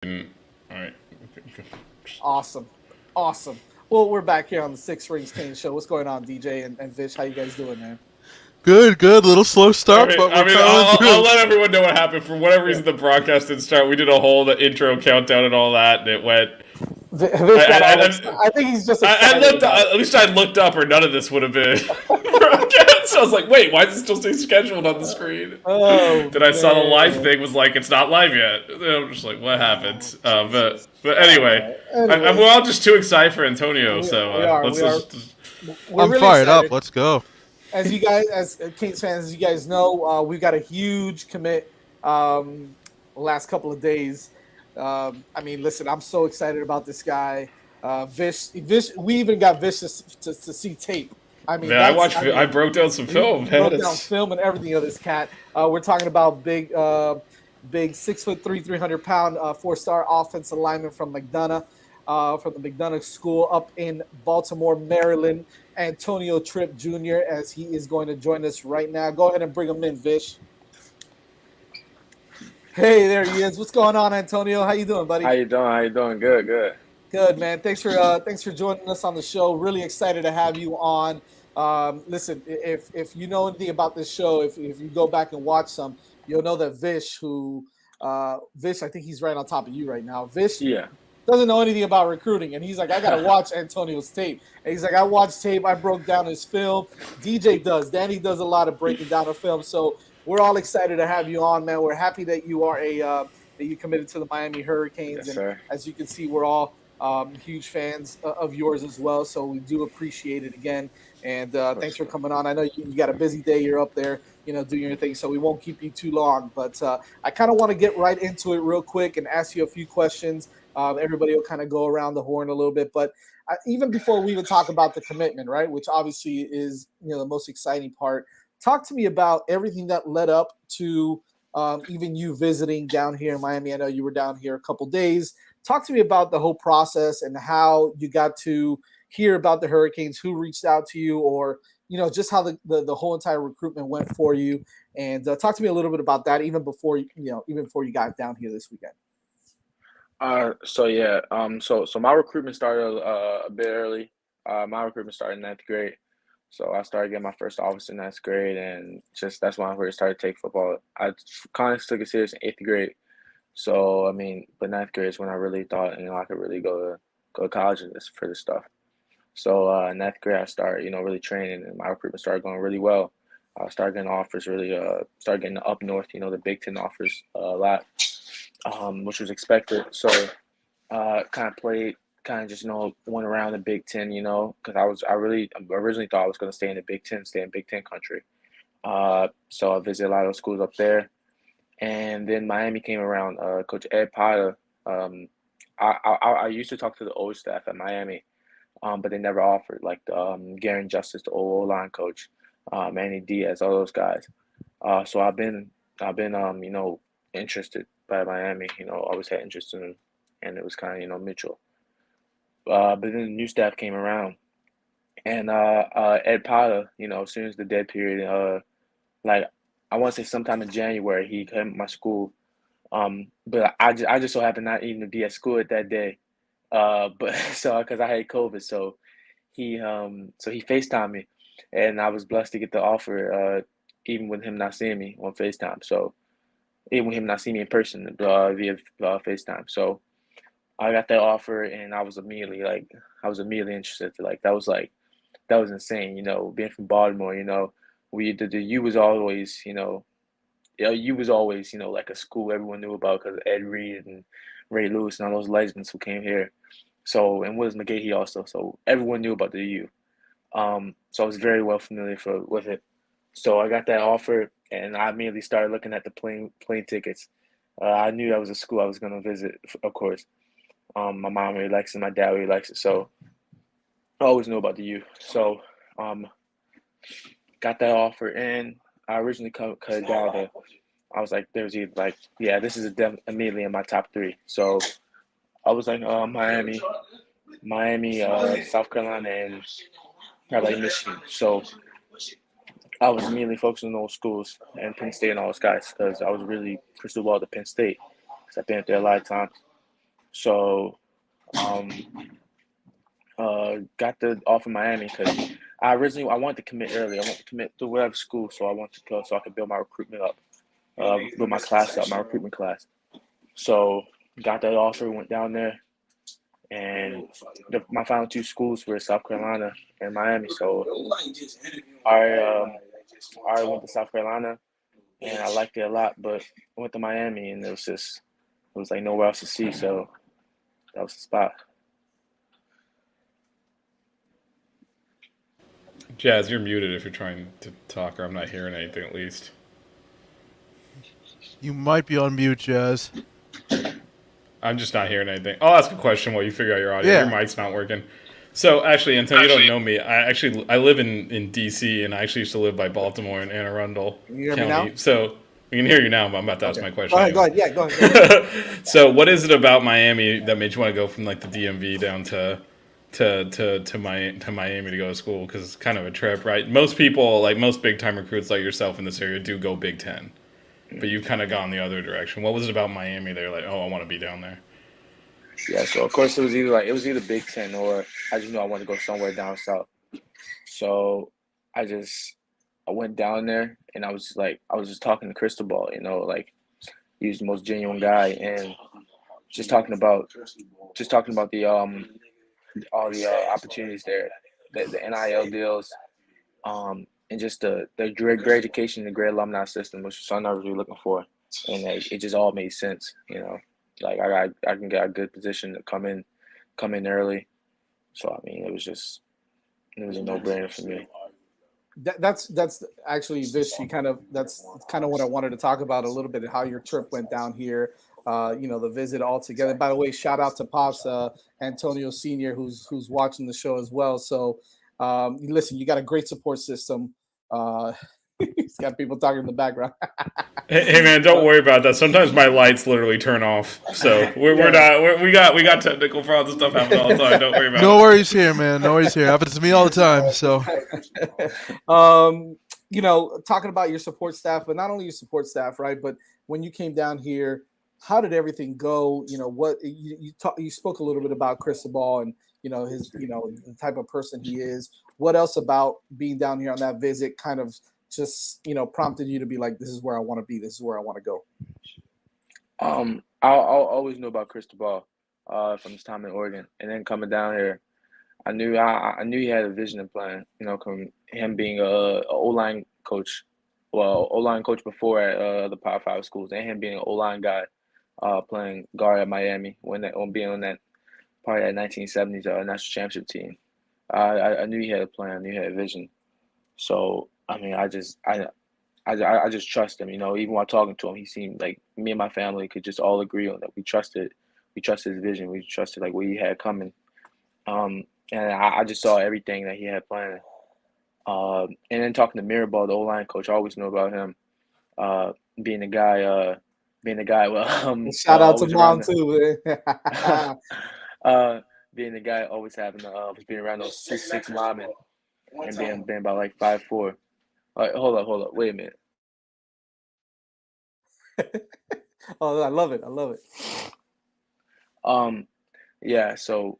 All right. Awesome. Awesome. Well, we're back here on the Six Rings Kane show. What's going on, DJ and Vish? How you guys doing, man? Good, good. Little slow start, but I we're mean, powering I'll through. let everyone know what happened. For whatever Yeah. reason, the broadcast didn't start. We did a whole intro countdown and all that, and it went. Vish got all excited. I think he's just I excited looked. about it. At least I looked up, or none of this would have been broadcast. So I was like, "Wait, why is it still saying scheduled on the screen?" Oh Then I saw the live man. thing was like, "It's not live yet." And I'm just like, "What happened?" Oh Jesus. But Oh anyway, man. we're Anyways, all just too excited for Antonio. we So we are let's we are just. we're I'm really fired up. excited. Let's go. As you guys, as Kings fans, as you guys know, we've got a huge commit last couple of days. I mean, listen, I'm so excited about this guy. Vish, we even got Vish to see tape. I mean, Man, I that's, watched. I I mean, broke down some film, he man. broke down It's film and everything of this cat. We're talking about big 6'3", 300 pound, 4-star offensive lineman from the McDonough School up in Baltimore, Maryland. Antonio Tripp Jr. as he is going to join us right now. Go ahead and bring him in, Vish. Hey, there he is. What's going on, Antonio? How you doing, How buddy? you doing? How you doing? Good, good. Good, man. Thanks for joining us on the show. Really excited to have you on. Listen, if you know anything about this show, if you go back and watch some, you'll know that Vish, I think he's right on top of you right now. Vish Yeah, doesn't know anything about recruiting, and he's like, I gotta watch Antonio's tape. And he's like, I watched tape, I broke down his film. DJ does, Danny does a lot of breaking down of film. So we're all excited to have you on, man. We're happy that you are that you committed to the Miami Hurricanes, yes, and sir. as you can see, we're all huge fans of yours as well. So we do appreciate it again, and Of thanks course, for man. coming on. I know you got a busy day, you're up there, doing your thing, so we won't keep you too long. But I kind of want to get right into it real quick and ask you a few questions. Everybody will kind of go around the horn a little bit, but even before we even talk about the commitment, right, which obviously is the most exciting part, talk to me about everything that led up to even you visiting down here in Miami. I know you were down here a couple days. Talk to me about the whole process and how you got to hear about the Hurricanes, who reached out to you, or just how the whole entire recruitment went for you. And talk to me a little bit about that, even before you got down here this weekend. So yeah, so my recruitment started a bit early. My recruitment started in ninth grade. So I started getting my first office in ninth grade, and just that's when I first started taking football. I kind of took it serious in eighth grade. So I mean, but ninth grade is when I really thought I could really go to college and this for this stuff. So ninth grade, I started really training, and my recruitment started going really well. I started getting offers really started getting up north, the Big Ten offers a lot, which was expected. So kind of played, kind of just went around the Big Ten, because I really originally thought I was going to stay in the Big Ten, stay in Big Ten country. So I visited a lot of those schools up there, and then Miami came around. Coach Ed Potter, um, I used to talk to the old staff at Miami, but they never offered like Garen Justice, the old line coach, Manny Diaz, all those guys. So I've been interested by Miami. Always had interest in them, and it was kind of mutual. But then the new staff came around, and Ed Potter, as soon as the dead period, like I want to say sometime in January, he came to my school. But I just so happened not even to be at school at that day. But so because I had COVID, so he FaceTimed me, and I was blessed to get the offer, even with him not seeing me on FaceTime. So even with him not seeing me in person via FaceTime. So I got that offer, and I was immediately interested. That was insane. Being from Baltimore, we the U was always U was always like a school everyone knew about because of Ed Reed and Ray Lewis and all those legends who came here. So and Willis McGahee also. So everyone knew about the U. So I was very well familiar with it. So I got that offer, and I immediately started looking at the plane tickets. I knew that was a school I was going to visit, of course. My mom really likes it, my dad really likes it, so I always knew about the U. So um, got that offer, and I originally cut it down to I was like, there's either like, yeah, this is immediately in my top three. So I was like, Miami, South Carolina, and probably Michigan. So I was immediately focusing on those schools and Penn State and all those guys because I was really crystal ball to Penn State because I've been up there a lot of times. So um, got the offer in Miami because I wanted to commit early. I wanted to commit to whatever school, so I wanted to go so I could build my recruitment up, build my class up, my recruitment class. So got that offer, went down there, and my final two schools were South Carolina and Miami. So I went to South Carolina, and I liked it a lot, but I went to Miami, and it was like nowhere else to see, so that was the spot. Jazz, you're muted if you're trying to talk, or I'm not hearing anything at least. You might be on mute, Jazz. I'm just not hearing anything. I'll ask a question while you figure out your audio. Yeah. Your mic's not working. So actually, Antonio, you don't know me. I live in DC, and I actually used to live by Baltimore in Anne Arundel You hear County. me now? So we can hear you now, but I'm about to ask my question. Go ahead. Yeah, go ahead. So what is it about Miami that made you want to go from like the DMV down to Miami to go to school? Because it's kind of a trip, right? Most people, like most big time recruits like yourself in this area, do go Big Ten, but you've kind of gone the other direction. What was it about Miami that you're like, oh, I want to be down there? Yeah, so of course it was either Big Ten or I just knew I wanted to go somewhere down south. So I went down there and I was just talking to Cristobal, like he was the most genuine guy, and just talking about the all the opportunities there, the NIL deals, and just the great education, the great alumni system, which is something I was really looking for, and it just all made sense, Like I can get a good position to come in early, so I mean it was a no-brainer for me. That's actually Vish. That's kind of what I wanted to talk about a little bit. How your trip went down here. The visit all together. By the way, shout out to Pops Antonio Senior, who's watching the show as well. So listen, you got a great support system. He's got people talking in the background. Hey man, don't worry about that. Sometimes my lights literally turn off, so we got technical problems and stuff happening all the time. Don't worry about it. No worries here, man. No worries here. Happens to me all the time. So, talking about your support staff, but not only your support staff, right? But when you came down here, how did everything go? What you spoke a little bit about Cristobal and his the type of person he is. What else about being down here on that visit kind of just prompted you to be like, this is where I want to be, this is where I want to go? I always knew about Cristobal from his time in Oregon, and then coming down here, I knew he had a vision and plan. From him being a O-line coach, O-line coach before at the Power 5 schools, and him being an O-line guy, playing guard at Miami when being on that part of that 1970s national championship team. I knew he had a plan. I knew he had a vision. So I mean, I just trust him. Even while talking to him, he seemed like me and my family could just all agree on that. We trusted his vision. We trusted like what he had coming. And I just saw everything that he had planned. And then talking to Mirabal, the O-line coach, I always knew about him. Being the guy. Shout out to mom too. Being the guy always having being around those 6'6" linemen and being about like 5'4". Hold up, wait a minute. Oh, I love it. Yeah. So,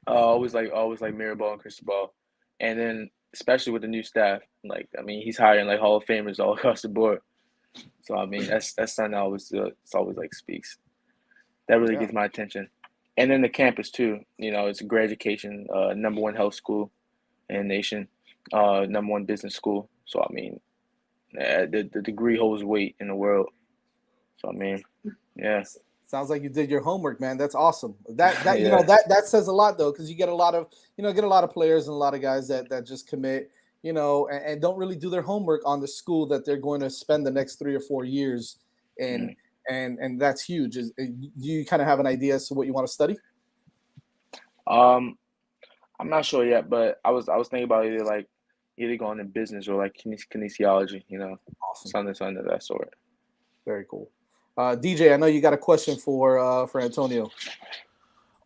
always like Mirabal and Cristobal, and then especially with the new staff, like I mean, he's hiring like Hall of Famers all across the board. So I mean, that's something that it's always like speaks. That really gets my attention, and then the campus too. It's a great education, #1 health school in the nation, #1 business school. So I mean, the degree holds weight in the world. So I mean, yeah. Sounds like you did your homework, man. That's awesome. That says a lot though, because you get a lot of players and a lot of guys that just commit, and don't really do their homework on the school that they're going to spend the next 3 or 4 years in, and that's huge. Do you kind of have an idea as to what you want to study? I'm not sure yet, but I was thinking about either going in business or like kinesiology, Awesome. something of that sort. Very cool. DJ, I know you got a question for Antonio.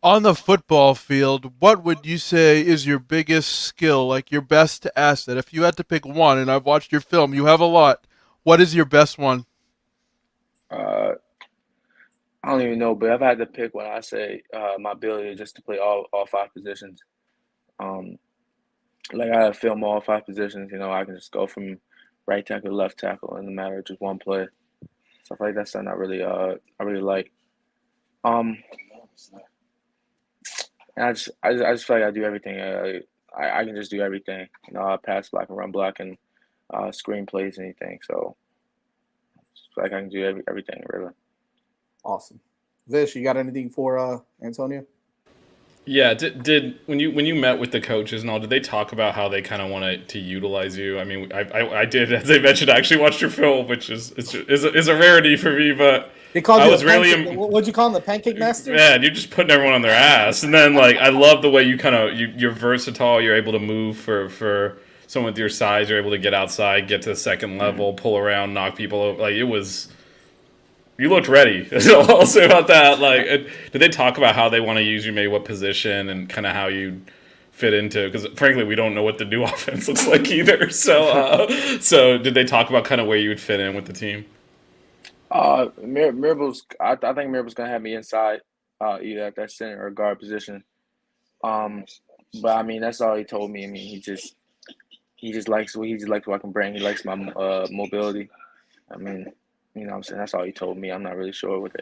On the football field, what would you say is your biggest skill, like your best asset? If you had to pick one, and I've watched your film, you have a lot. What is your best one? I don't even know, but if I had to pick one, I say my ability just to play all five positions. Um, like I have film all five positions. I can just go from right tackle to left tackle in the matter of just one play. Stuff like that's something I really like. Um, and I just feel like I do everything. I can just do everything. I pass block and run block and screen plays anything. So just feel like I can do everything really. Awesome. Vish, you got anything for Antonio? Yeah, did when you met with the coaches and all, did they talk about how they kind of wanted to utilize you? I mean, I did, as I mentioned, I actually watched your film, which is a rarity for me, but They called I you was a really pancake. What'd you call him? The pancake master? man, you're just putting everyone on their ass, and then like I love the way you kind of you're versatile. You're able to move for someone with your size. You're able to get outside, get to the second level, pull around, knock people over. Like it was. You looked ready. So I'll say about that. Like, did they talk about how they want to use you, maybe what position, and kind of how you fit into? Because frankly, we don't know what the new offense looks like either. So did they talk about kind of where you would fit in with the team? Mirabal's. I think Mirabal's gonna have me inside, either at that center or guard position. Um, but I mean, that's all he told me. I mean, he just likes what I can bring. He likes my mobility. I mean, what I'm saying, that's all he told me. I'm not really sure what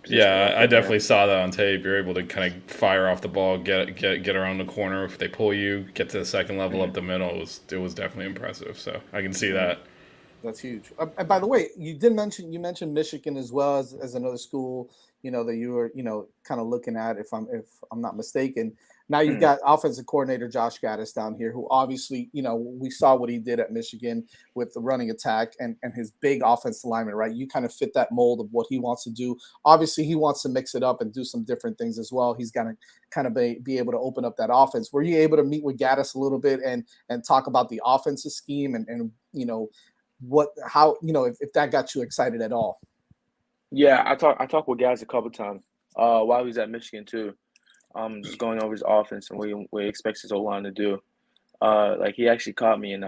position they're gonna Yeah, I put me in. definitely saw that on tape. You're able to kind of fire off the ball, get around the corner if they pull you, get to the second level up Mhm. the middle. It was definitely impressive. So I can see Mhm. that. That's huge. And by the way, you mentioned Michigan as well as another school, that you were, kind of looking at if I'm not mistaken. Now you've Mhm. got offensive coordinator Josh Gaddis down here, who obviously, we saw what he did at Michigan with the running attack and his big offensive lineman, right? You kind of fit that mold of what he wants to do. Obviously, he wants to mix it up and do some different things as well. He's gonna kind of be able to open up that offense. Were you able to meet with Gaddis a little bit and talk about the offensive scheme and how if that got you excited at all? Yeah, I talked with guys a couple times. While he was at Michigan too. Just going over his offense and what he expects his O line to do. Like he caught me in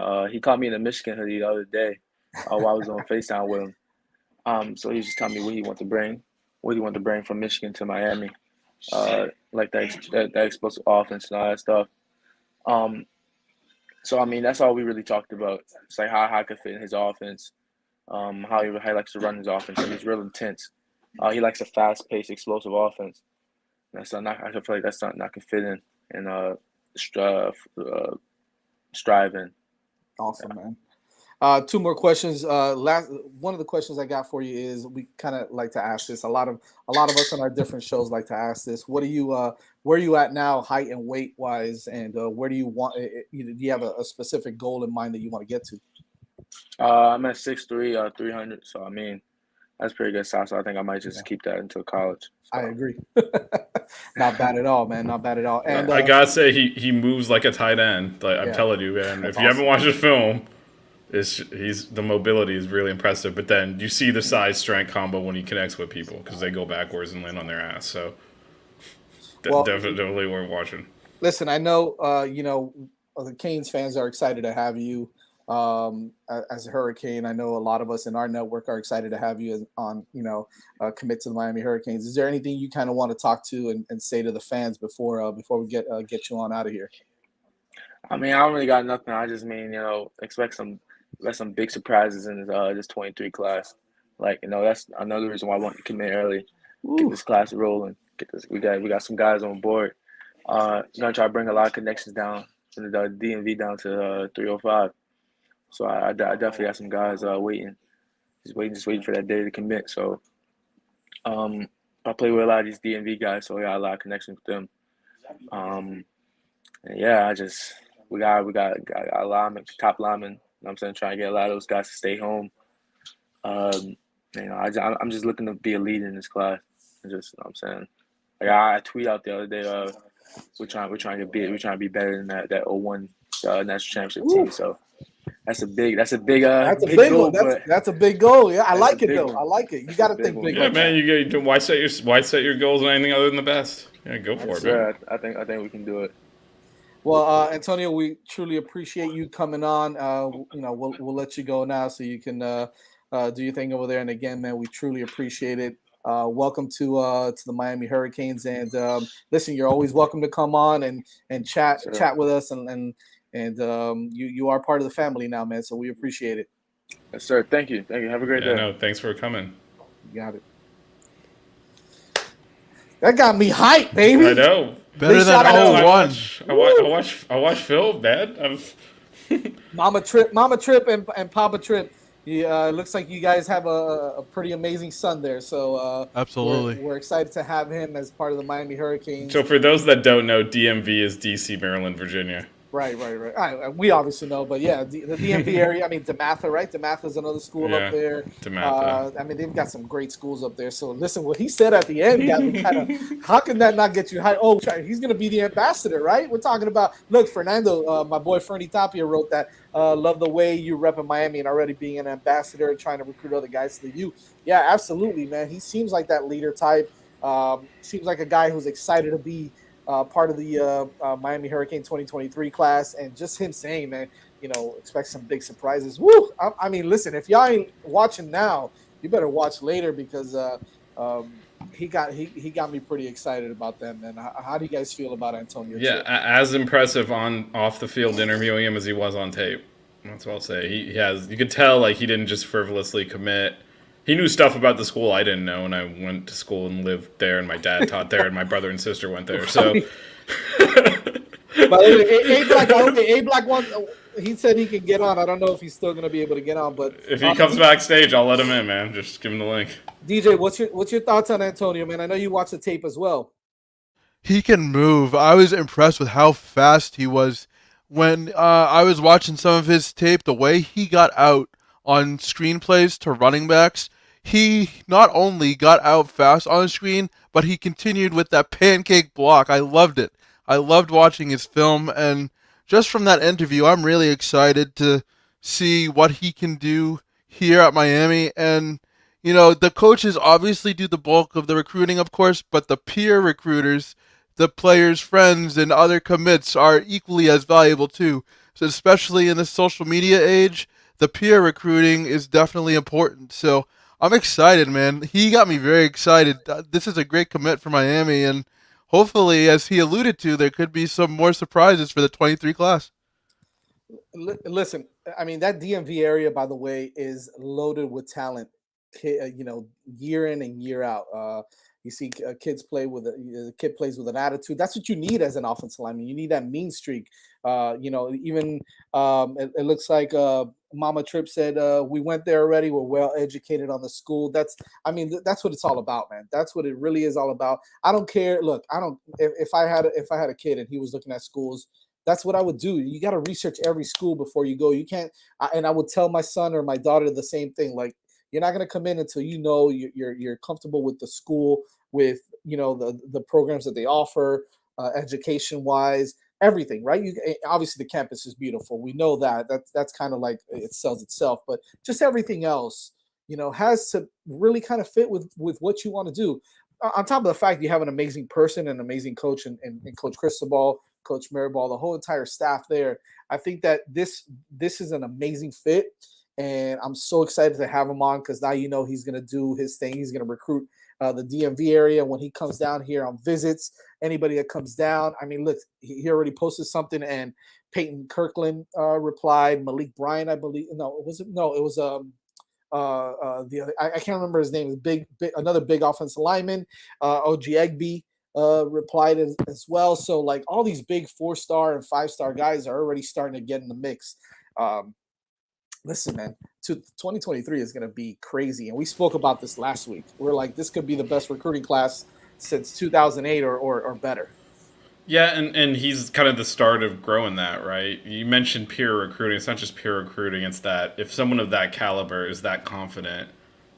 a Michigan hoodie the other day, while I was on FaceTime with him. So he was just telling me what he wanted to bring from Michigan to Miami. Like that explosive offense and all that stuff. Um, so I mean that's all we really talked about. It's like how I could fit in his offense. How he likes to run his offense. And he's real intense. He likes a fast-paced, explosive offense. That's not. I feel like that's something I can fit in and strive in. Awesome, man. Two more questions. Last one of the questions I got for you is we kind of like to ask this. A lot of us on our different shows like to ask this. What are you where are you at now, height and weight wise, and where do you want? Do you have a specific goal in mind that you want to get to? I'm at 6'3", 300. So I mean, that's pretty good size. So I think I might just Yeah, keep that until college. I So agree. Not bad at all, man. Not bad at all. And I gotta say he moves like a tight end. Like I'm yeah, telling you, man. that's If you haven't awesome. watched his film, he's the mobility is really impressive. But then you see the size strength combo when he connects with people because they go backwards and land on their ass. So Well, definitely worth watching. listen, I know the Canes fans are excited to have you as a Hurricane. I know a lot of us in our network are excited to have you on, commit to the Miami Hurricanes. Is there anything you kind of want to talk to and say to the fans before we get you on out of here? I mean, I don't really got nothing. I just mean, expect some big surprises in this 23 class. Like, that's another reason why I want to commit early, get Ooh, this class rolling. Get this. We got some guys on board. Gonna try to bring a lot of connections down from the DMV down to 305. So I definitely got some guys waiting, just waiting for that day to commit. So um, I play with a lot of these DMV guys, so I got a lot of connections with them. Um, and yeah, we got a lineman, top lineman. I'm saying, trying to get a lot of those guys to stay home. Um, I'm just looking to be a leader in this class. I'm saying, like I tweet out the other day, we're trying to be better than that '01 national championship team. ooh, So that's a big that's a big big one. goal, That's but that's a big goal. Yeah, I that's a like it big though. I one. like it. You That's got a to big think one. big Yeah, like man. that. Why set your goals on anything other than the best? Yeah, go for Yes, it, man. sir. I think we can do it. Well, Antonio, we truly appreciate you coming on. We'll let you go now so you can do your thing over there. And again, man, we truly appreciate it. welcome to the Miami Hurricanes. And listen, you're always welcome to come on and chat with us. And you are part of the family now, man. So we appreciate it. Yes, sir. Thank you. Have a great day. No, thanks for coming. You got it. That got me hyped, baby. I know. Better than I 0-1. watch Phil, man. Mama Trip, and Papa Trip. It looks like you guys have a pretty amazing son there. So Absolutely, we're excited to have him as part of the Miami Hurricanes. So for those that don't know, DMV is DC, Maryland, Virginia. Right. We obviously know, but yeah, the DMV area. I mean, DeMatha, right? DeMatha's another school up there. DeMatha. I mean, they've got some great schools up there. So listen, what he said at the end got me kind of. How can that not get you high? Oh, he's going to be the ambassador, right? We're talking about. Look, Fernando, my boy Fernie Tapia wrote that. Love the way you rep in Miami and already being an ambassador and trying to recruit other guys to the U. Yeah, absolutely, man. He seems like that leader type. Seems like a guy who's excited to be. Part of the Miami Hurricane 2023 class, and just him saying, man, expect some big surprises. Woo! I mean, listen, if y'all ain't watching now, you better watch later because he got me pretty excited about them. And how do you guys feel about Antonio? Yeah, as impressive off the field interviewing him as he was on tape. That's what I'll say. He has. You could tell like he didn't just frivolously commit. He knew stuff about the school I didn't know, and I went to school and lived there, and my dad taught there, and my brother and sister went there. So, but A Black one, he said he can get on. I don't know if he's still going to be able to get on, but if he comes backstage, I'll let him in, man. Just give him the link. DJ, what's your thoughts on Antonio, man? I know you watched the tape as well. He can move. I was impressed with how fast he was when I was watching some of his tape. The way he got out on screenplays to running backs. He not only got out fast on the screen, but he continued with that pancake block. I loved it. I loved watching his film, and just from that interview, I'm really excited to see what he can do here at Miami. And, the coaches obviously do the bulk of the recruiting, of course, but the peer recruiters, the players' friends, and other commits are equally as valuable too. So especially in the social media age, the peer recruiting is definitely important. So I'm excited, man. He got me very excited. This is a great commit for Miami, and hopefully, as he alluded to, there could be some more surprises for the 23 class. Listen, I mean, that DMV area, by the way, is loaded with talent, year in and year out. You see kids play with a kid plays with an attitude. That's what you need as an offensive lineman. You need that mean streak. Even it looks like Mama Trip said we went there already. We're well educated on the school. That's what it's all about, man. That's what it really is all about. I don't care. Look, I don't. If I had a kid and he was looking at schools, that's what I would do. You got to research every school before you go. You can't. And I would tell my son or my daughter the same thing. Like, you're not going to come in until you're comfortable with the school, with the programs that they offer, education wise, everything, right? Obviously the campus is beautiful. We know that. That's kind of like it sells itself, but just everything else, has to really kind of fit with what you want to do. On top of the fact you have an amazing person, an amazing coach, and Coach Cristobal, Coach Mirabal, the whole entire staff there. I think that this is an amazing fit. And I'm so excited to have him on because now he's going to do his thing. He's going to recruit the DMV area when he comes down here on visits. Anybody that comes down. I mean, look, he already posted something, and Peyton Kirkland replied. Malik Bryan, I believe. No, was it? No, it was the other. I can't remember his name. Big, another big offensive lineman. OG Egby replied as well. So like all these big 4-star and 5-star guys are already starting to get in the mix. Listen, man, 2023 is going to be crazy. And we spoke about this last week. We're like, this could be the best recruiting class since 2008 or better. Yeah, and he's kind of the start of growing that, right? You mentioned peer recruiting. It's not just peer recruiting. It's that if someone of that caliber is that confident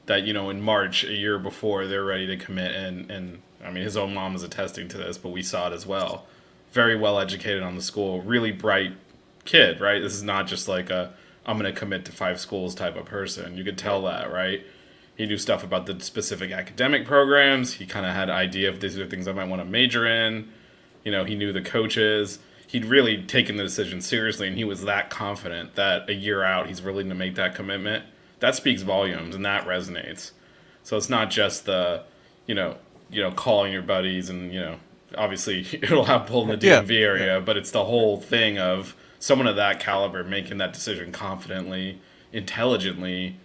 that, in March, a year before, they're ready to commit. And I mean, his own mom is attesting to this, but we saw it as well. Very well educated on the school. Really bright kid, right? This is not just like I'm going to commit to 5 schools type of person. You could tell that, right? He knew stuff about the specific academic programs. He kind of had an idea of these are things I might want to major in. He knew the coaches. He'd really taken the decision seriously, and he was that confident that a year out he's willing to make that commitment. That speaks volumes, and that resonates. So it's not just the calling your buddies and obviously it'll have pull in the Yeah. DMV area, but it's the whole thing of someone of that caliber making that decision confidently, intelligently,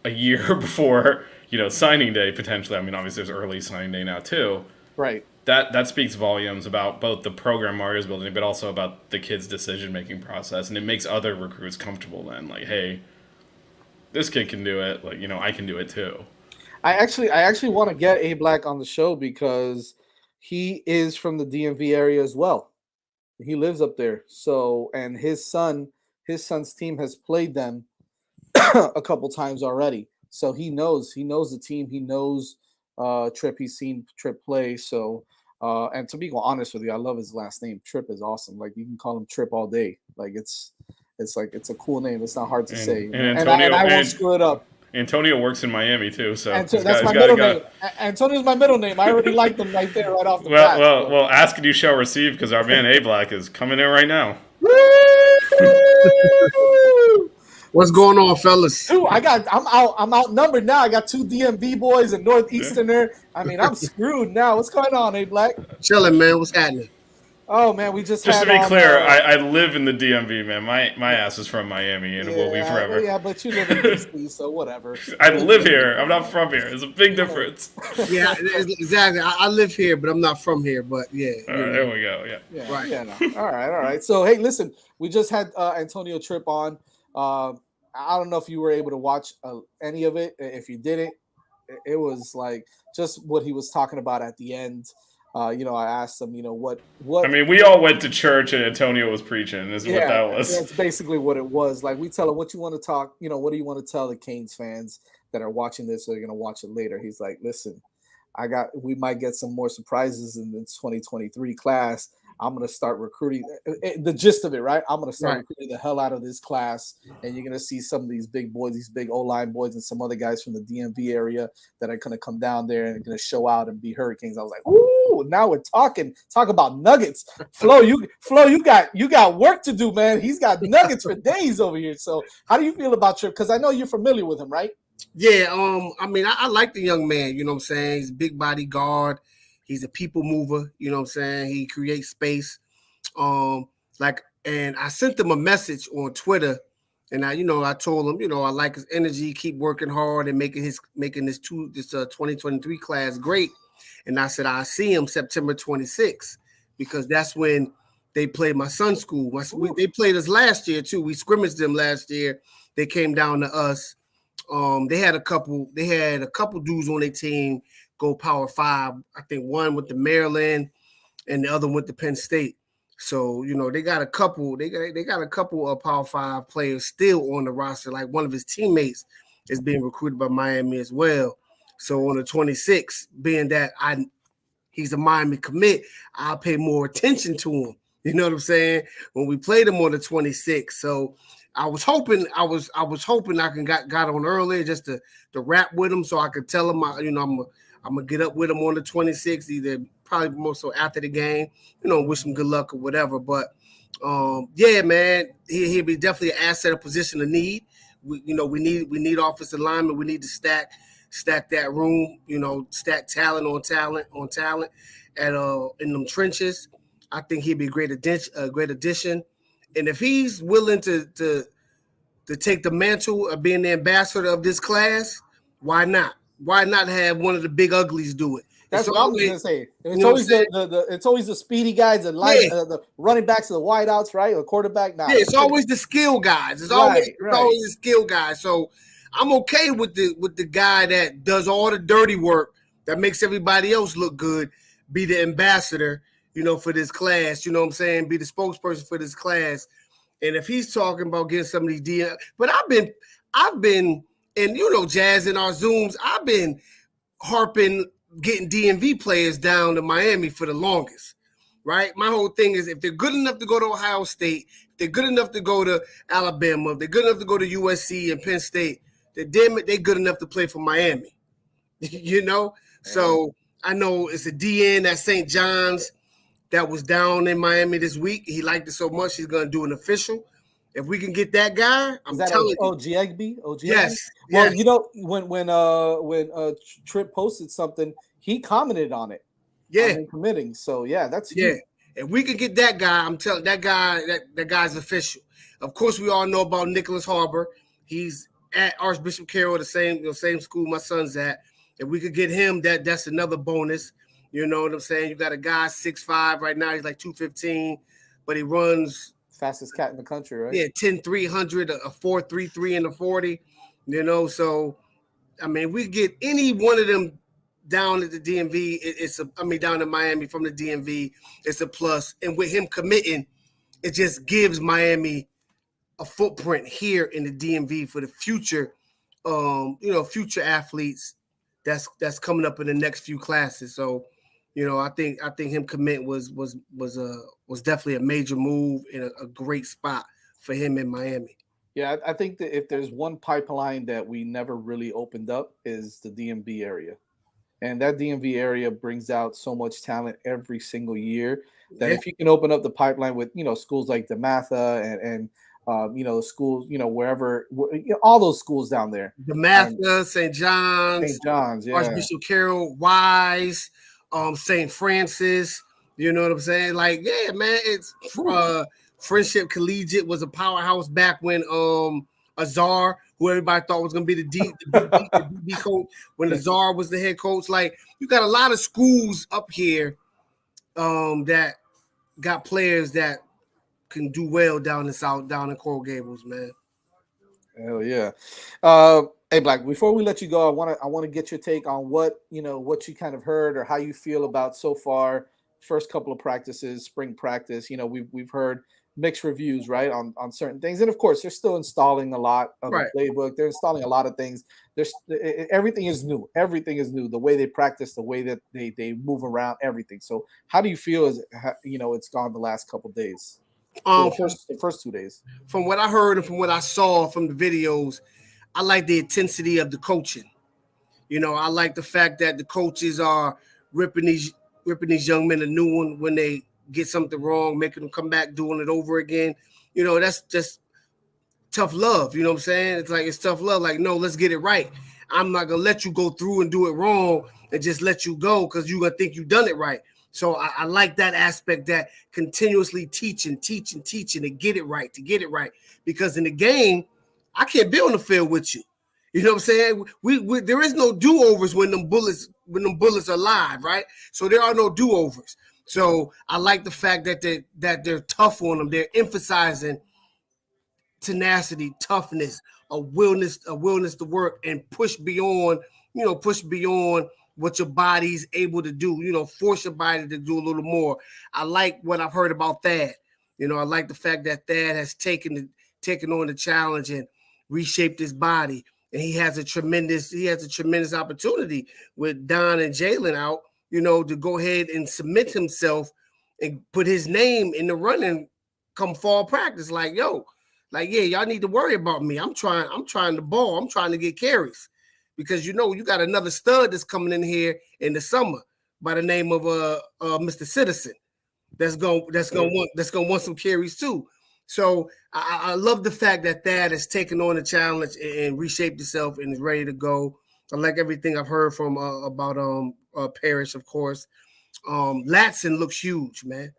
a year before signing day potentially. I mean, obviously there's early signing day now too. Right. That speaks volumes about both the program Mario's building, but also about the kid's decision making process, and it makes other recruits comfortable. Then, like, hey, this kid can do it. Like, I can do it too. I actually want to get A Black on the show because he is from the DMV area as well. He lives up there. So, and his son's team has played them a couple times already. So he knows the team. He knows Trip. He's seen Trip play. So, and to be honest with you, I love his last name. Trip is awesome. Like, you can call him Trip all day. Like, it's a cool name. It's not hard to say. And I won't screw it up. Antonio works in Miami too, so that's my middle name. Antonio's my middle name. I already like them right there, right off the bat. Well, ask and you shall receive, because our man A Black is coming in right now. What's going on, fellas? Dude, I'm outnumbered now. I got 2 DMV boys and Northeasterner. I mean, I'm screwed now. What's going on, A Black? Chilling, man. What's happening? Oh man, we just to had be on, clear, I live in the DMV, man. My ass is from Miami, and it will be forever. Yeah, but you live in DC, so whatever. I live here. I'm not from here. There's a big difference. Yeah, exactly. I live here, but I'm not from here. But yeah, all right, there we go. Yeah, right. Yeah, no. All right. So hey, listen, we just had Antonio Tripp on. I don't know if you were able to watch any of it. If you didn't, it was like just what he was talking about at the end. I asked him, what. I mean, we all went to church and Antonio was preaching. Is what that was. That's basically what it was. Like, we tell him what you want to talk. What do you want to tell the Canes fans that are watching this or are going to watch it later? He's like, listen, we might get some more surprises in this 2023 class. I'm going to start recruiting. The gist of it, right? I'm going to start recruiting the hell out of this class, and you're going to see some of these big boys, these big O-line boys, and some other guys from the DMV area that are going to come down there and going to show out and be Hurricanes. I was like, ooh, now we're talking. Talk about nuggets. Flo, you got work to do, man. He's got nuggets for days over here. So how do you feel about Trip? Because I know you're familiar with him, right? Yeah, I mean, I like the young man, you know what I'm saying? He's a big body guard. He's a people mover, you know what I'm saying? He creates space. And I sent him a message on Twitter, and I told him, I like his energy, keep working hard and making this 2023 class great. And I said, I'll see him September 26th, because that's when they played my son's school. They played us last year too. We scrimmaged them last year. They came down to us. They had a couple dudes on their team go Power 5. I think one with the Maryland and the other went to Penn State. So, they got a couple of Power 5 players still on the roster. Like, one of his teammates is being recruited by Miami as well. So on the 26th, being that he's a Miami commit, I'll pay more attention to him. You know what I'm saying? When we played him on the 26th. So I was hoping I can got on earlier just to rap with him, so I could tell him I'm gonna get up with him on the 26th, either probably more so after the game, wish him good luck or whatever. But yeah, man, he'll be definitely an asset, a position of need. We need offensive linemen. We need to stack that room. Stack talent on talent, and in them trenches. I think he'd be a great addition. And if he's willing to take the mantle of being the ambassador of this class, why not? Why not have one of the big uglies do it? That's what I was gonna say. It's always the speedy guys, the running backs, the wideouts, right? Or quarterback. Nah, it's always the skill guys. It's always the skill guys. So I'm okay with the guy that does all the dirty work that makes everybody else look good, be the ambassador, for this class. You know what I'm saying? Be the spokesperson for this class. And if he's talking about getting some of these DM, but I've been, and Jazz in our Zooms, I've been harping getting DMV players down to Miami for the longest, right? My whole thing is, if they're good enough to go to Ohio State, if they're good enough to go to Alabama, if they're good enough to go to USC and Penn State, then damn it, they're good enough to play for Miami, So I know it's a DN at St. John's that was down in Miami this week. He liked it so much, he's going to do an official. If we can get that guy, I'm Is that telling you. Ojiegbe? Ojiegbe? Yes. Well, Yes. you know, when Trip posted something, he commented on it. Yeah. On him committing. So yeah, that's Yeah. huge. If we could get that guy, I'm telling that guy's official. Of course, we all know about Nicholas Harbor. He's at Archbishop Carroll, the same school my son's at. If we could get him, that's another bonus. You know what I'm saying? You got a guy 6'5" right now. He's like 215, but he runs fastest cat in the country, right? Yeah, 10-300, a 4.33 in the 40. You know, so I mean, we get any one of them down at the DMV. Down in Miami from the DMV, it's a plus. And with him committing, it just gives Miami a footprint here in the DMV for the future, future athletes that's coming up in the next few classes. So, you know, I think him commit was definitely a major move and a great spot for him in Miami. Yeah, I think that if there's one pipeline that we never really opened up is the DMV area. And that DMV area brings out so much talent every single year that if you can open up the pipeline with, schools like DeMatha and schools, wherever, all those schools down there. DeMatha, St. John's, yeah. Archbishop Carroll, Wise, St. Francis. You know what I'm saying? Like, yeah, man, it's Friendship Collegiate was a powerhouse back when Azar, who everybody thought was going to be the DB coach, when Azar was the head coach. Like, you got a lot of schools up here that got players that can do well down in Coral Gables, man. Hell yeah. Hey, Black, before we let you go, I want to get your take on what you kind of heard or how you feel about so far first couple of practices, spring practice. We've heard mixed reviews, right, on certain things, and of course they're still installing a lot of the playbook. They're installing a lot of things. Everything is new. The way they practice, the way that they move around, everything. So how do you feel it's gone the last couple of days? The first 2 days. From what I heard and from what I saw from the videos, I like the intensity of the coaching. I like the fact that the coaches are ripping these young men a new one when they get something wrong, making them come back, doing it over again. That's just tough love. You know what I'm saying? It's tough love. Like, no, let's get it right. I'm not going to let you go through and do it wrong and just let you go because you're going to think you've done it right. So I like that aspect, that continuously teaching to get it right, Because in the game, I can't be on the field with you. You know what I'm saying? We there is no do-overs when them bullets are live, right? So there are no do-overs. So I like the fact that they're tough on them. They're emphasizing tenacity, toughness, a willingness to work and push beyond what your body's able to do, force your body to do a little more. I like what I've heard about Thad. I like the fact that Thad has taken on the challenge and reshaped his body. And he has a tremendous opportunity with Don and Jalen out, to go ahead and submit himself and put his name in the running come fall practice. Like, yo, y'all need to worry about me. I'm trying to ball. I'm trying to get carries. Because you got another stud that's coming in here in the summer by the name of Mr. Citizen that's gonna want some carries too. So I love the fact that Thad has taken on the challenge and reshaped itself and is ready to go. I like everything I've heard from about Parrish, of course. Latson looks huge, man.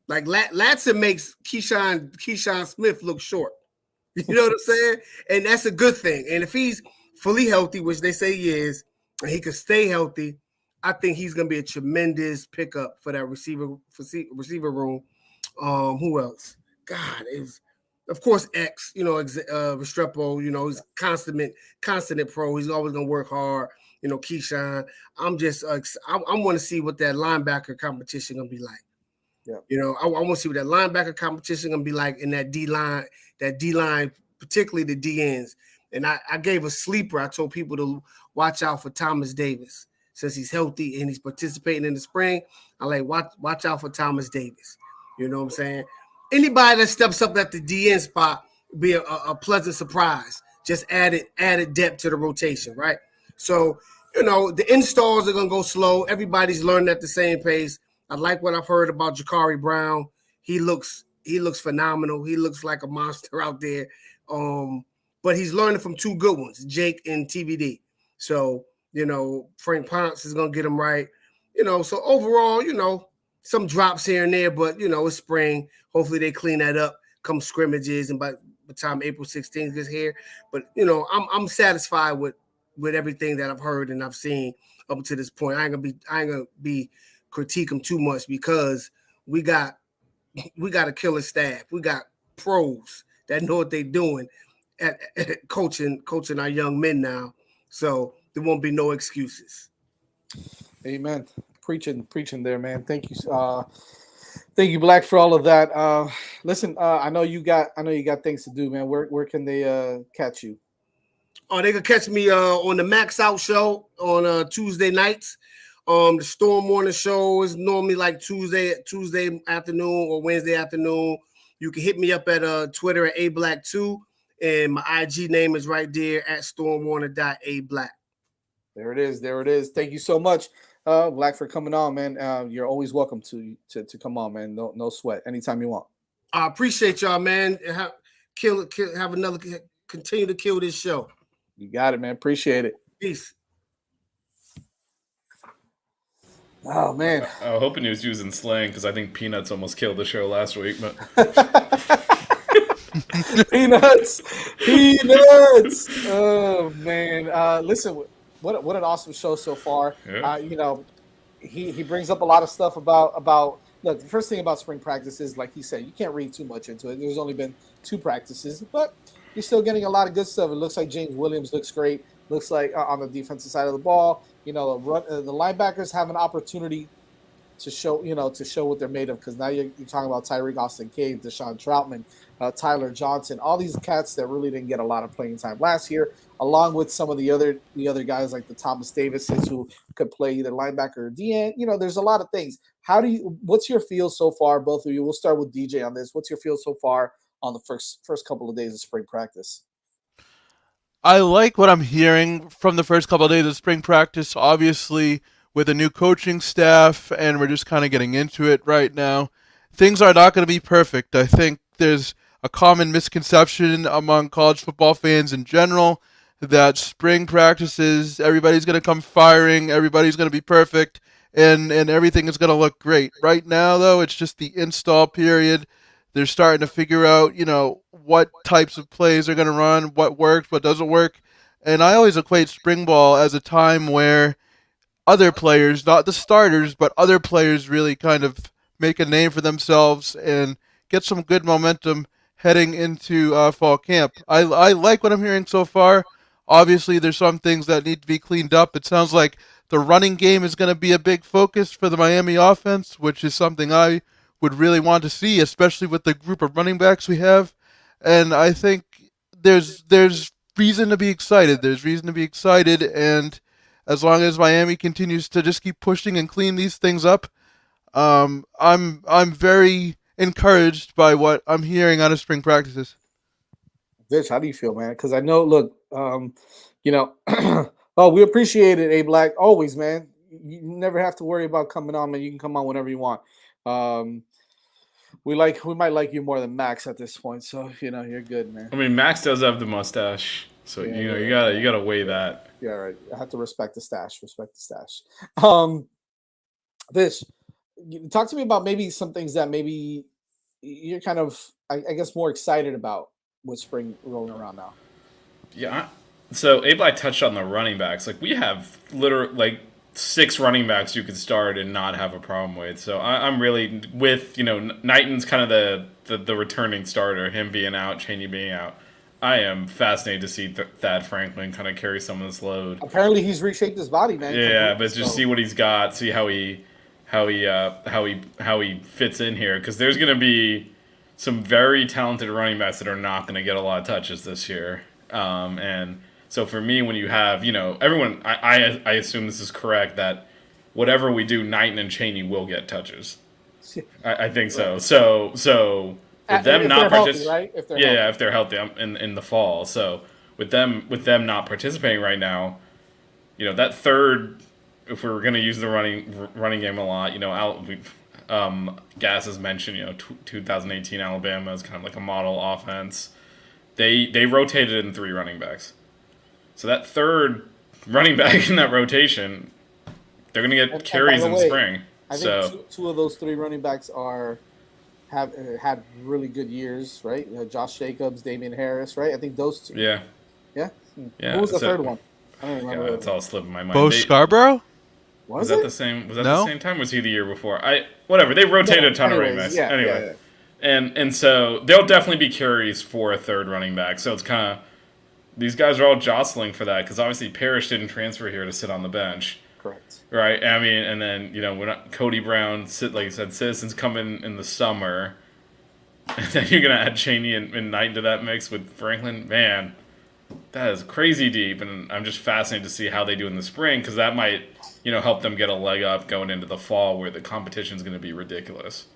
Like Latson makes Keyshawn Smith look short. You know what I'm saying? And that's a good thing. And if he's fully healthy, which they say he is, and he can stay healthy, I think he's going to be a tremendous pickup for that receiver room. Who else? God, is of course X. Restrepo. He's constant pro. He's always going to work hard. Keyshawn. I'm just I want to see what that linebacker competition going to be like. Yeah. I want to see what that linebacker competition going to be like in that D line, particularly the D ends. And I gave a sleeper. I told people to watch out for Thomas Davis since he's healthy and he's participating in the spring. I like watch out for Thomas Davis. You know what I'm saying? Anybody that steps up at the DN spot be a pleasant surprise. Just added depth to the rotation, right? So, the installs are going to go slow. Everybody's learning at the same pace. I like what I've heard about Jabari Brown. He looks he looks phenomenal. He looks like a monster out there. But he's learning from two good ones, Jake and TVD. So, Frank Ponce is going to get him right. So overall, some drops here and there, but, it's spring. Hopefully they clean that up come scrimmages and by the time April 16th gets here. But, I'm satisfied with everything that I've heard and I've seen up to this point. I ain't gonna be critique them too much because we got a killer staff. We got pros that know what they're doing at coaching our young men now. So there won't be no excuses. Amen. Preaching there, man. Thank you, Black, for all of that. Listen, I know you got things to do, man. Where can they catch you? Oh, they can catch me on the Max Out show on Tuesday nights. The Storm Morning show is normally like Tuesday afternoon or Wednesday afternoon. You can hit me up at Twitter at ablack2, and my IG name is right there at stormwarner.ablack. There it is. Thank you so much, Black, for coming on, man. You're always welcome to come on, man. No sweat. Anytime you want. I appreciate y'all, man. Continue to kill this show. You got it, man. Appreciate it. Peace. Oh, man. I was hoping he was using slang because I think Peanuts almost killed the show last week. But Peanuts. Oh, man. Listen, what an awesome show so far. Yeah. He brings up a lot of stuff about look, the first thing about spring practice is, like he said, you can't read too much into it. There's only been 2 practices, but you're still getting a lot of good stuff. It looks like James Williams looks great. Looks like on the defensive side of the ball, the linebackers have an opportunity to show what they're made of, because now you're talking about Tyreek Austin-Cade, Deshaun Troutman, Tyler Johnson, all these cats that really didn't get a lot of playing time last year, along with some of the other guys like the Thomas Davises who could play either linebacker or DN. There's a lot of things. What's your feel so far, both of you? We'll start with DJ on this. What's your feel so far on the first couple of days of spring practice? I like what I'm hearing from the first couple of days of spring practice. Obviously, with a new coaching staff, and we're just kind of getting into it right now, things are not going to be perfect. I think there's a common misconception among college football fans in general that spring practices, everybody's going to come firing, everybody's going to be perfect, and everything is going to look great. Right now, though, it's just the install period. They're starting to figure out, what types of plays they're going to run, what works, what doesn't work. And I always equate spring ball as a time where other players, not the starters, but other players really kind of make a name for themselves and get some good momentum heading into fall camp. I like what I'm hearing so far. Obviously, there's some things that need to be cleaned up. It sounds like the running game is going to be a big focus for the Miami offense, which is something I would really want to see, especially with the group of running backs we have. And I think there's reason to be excited. There's reason to be excited, and as long as Miami continues to just keep pushing and clean these things up, I'm very encouraged by what I'm hearing out of spring practices. Vish, how do you feel, man? Because I know, look, we appreciate it, A-Black, always, man. You never have to worry about coming on, man. You can come on whenever you want. We might like you more than Max at this point, so you're good, man. I mean, Max does have the mustache, so you gotta weigh that. Yeah, right. I have to respect the stash. Vish, talk to me about maybe some things that maybe you're kind of, I guess, more excited about with spring rolling around now. Yeah. So A-Black touched on the running backs. Like, we have literally 6 running backs you could start and not have a problem with. So I'm really with Knighton's kind of the returning starter, him being out, Chaney being out. I am fascinated to see Thad Franklin kind of carry some of this load. Apparently, he's reshaped his body, man. Yeah, but just see what he's got, see how he fits in here, because there's going to be some very talented running backs that are not going to get a lot of touches this year. And so for me, when you have everyone, I assume this is correct that whatever we do, Knighton and Chaney will get touches. I think so. So. With them not participating, right? If they're healthy in the fall. So with them not participating right now, that third, if we were going to use the running game a lot, Gas has mentioned, 2018 Alabama is kind of like a model offense. They rotated in 3 running backs. So that third running back in that rotation, they're going to get carries in spring. I think two of those 3 running backs have had really good years, right? Josh Jacobs, Damian Harris, right? I think those 2. Yeah. Yeah. Yeah. Who was the third one? I don't remember. It's all slipping my mind. Bo Scarborough? Was that the same? Was that the same time? Was he the year before? Whatever. They rotated a ton of running backs. Yeah, anyway, and so there'll definitely be carries for a third running back. So it's kind of these guys are all jostling for that because obviously Parrish didn't transfer here to sit on the bench. Correct. Right. I mean, and then we're not Cody Brown. Like you said, Citizens come in the summer, and then you're gonna add Chaney and Knight into that mix with Franklin. Man, that is crazy deep, and I'm just fascinated to see how they do in the spring because that might help them get a leg up going into the fall where the competition is going to be ridiculous.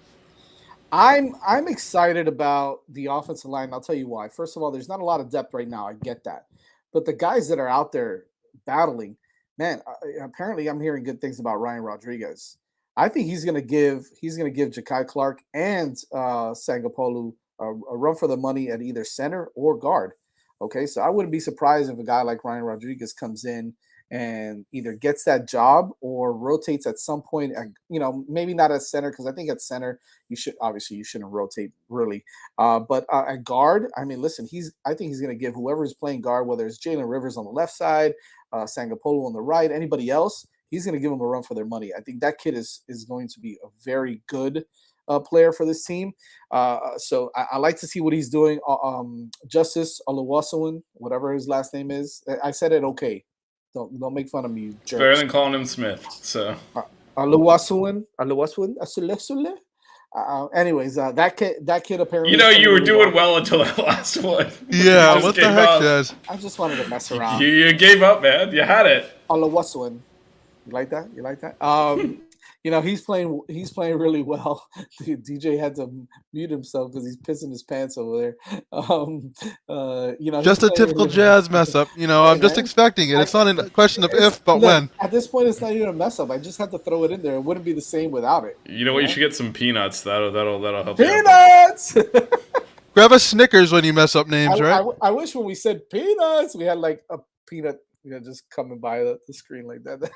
I'm excited about the offensive line. I'll tell you why. First of all, there's not a lot of depth right now. I get that, but the guys that are out there battling, man. Apparently, I'm hearing good things about Ryan Rodriguez. I think he's going to give Ja'Kai Clark and Sangapolu a run for the money at either center or guard. Okay, so I wouldn't be surprised if a guy like Ryan Rodriguez comes in and either gets that job or rotates at some point. Maybe not at center because I think at center you shouldn't rotate really. But at guard, I mean, listen, I think he's going to give whoever's playing guard, whether it's Jalen Rivers on the left side, Sangapolu on the right, anybody else, he's going to give them a run for their money. I think that kid is going to be a very good player for this team. So I like to see what he's doing. Justice Oluwaseun, whatever his last name is, I said it okay. Don't make fun of me. It's better than calling him Smith. So Oluwaseun. Anyways, that kid apparently. You were doing well until that last one. Yeah, what the heck, Jazz? I just wanted to mess around. You gave up, man. You had it. Oluwaseun. You like that? He's playing really well. DJ had to mute himself because he's pissing his pants over there. Just a typical really Jazz mess up. I'm just expecting it. It's not a question of if, but when. At this point, it's not even a mess up. I just have to throw it in there. It wouldn't be the same without it. You know what? You should get some peanuts. That'll help. Peanuts. Grab a Snickers when you mess up names, right? I wish when we said peanuts, we had like a peanut, just coming by the screen like that.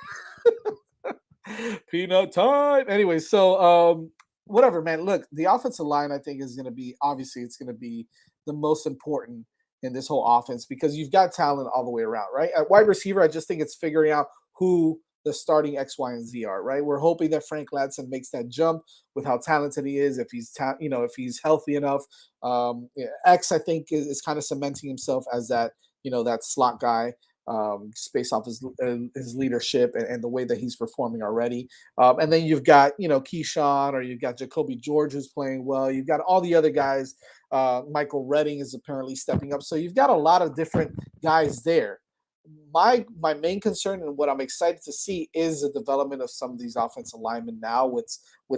Peanut time. Anyway, so whatever, man. Look, the offensive line, I think, is going to be it's going to be the most important in this whole offense because you've got talent all the way around, right? At wide receiver, I just think it's figuring out who the starting X, Y, and Z are, right? We're hoping that Frank Ladson makes that jump with how talented he is. If he's healthy enough, X, I think, is kind of cementing himself as that, that slot guy. Just based off his leadership and the way that he's performing already. And then you've got, Keyshawn, or you've got Jacoby George who's playing well. You've got all the other guys. Michael Redding is apparently stepping up. So you've got a lot of different guys there. My main concern and what I'm excited to see is the development of some of these offensive linemen now with